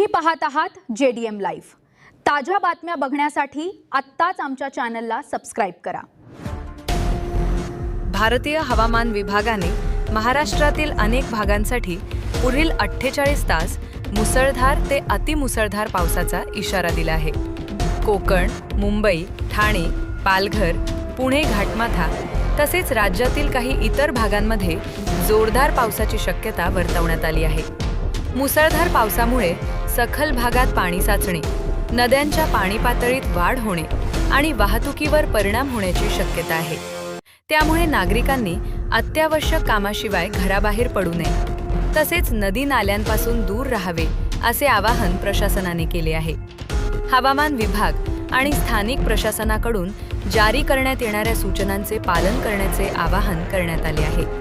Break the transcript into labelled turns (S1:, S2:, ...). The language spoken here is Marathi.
S1: तुम्ही पाहत आहात JDM लाईव्ह। ताज्या बातम्या बघण्यासाठी आत्ताच आमच्या चॅनलला सबस्क्राइब करा।
S2: भारतीय हवामान विभागाने महाराष्ट्रातील अनेक भागांसाठी पुढील 48 तास मुसळधार ते अतिमुसळधार पावसाचा इशारा दिला आहे। कोकण, मुंबई, ठाणे, पालघर, पुणे घाटमाथा तसेच राज्यातील काही इतर भागांमध्ये जोरदार पावसाची शक्यता वर्तवण्यात आली आहे। मुसळधार पावसामुळे सखल भागात पाणी साचणे, नद्यांच्या पाणी पातळीत वाढ होणे आणि वाहतुकीवर परिणाम होण्याची शक्यता आहे। त्यामुळे नागरिकांनी अत्यावश्यक कामाशिवाय घराबाहेर पडू नये, तसेच नदी नाल्यांपासून दूर राहावे असे आवाहन प्रशासनाने केले आहे। हवामान विभाग आणि स्थानिक प्रशासनाकडून जारी करण्यात येणाऱ्या सूचनांचे पालन करण्याचे आवाहन करण्यात आले आहे।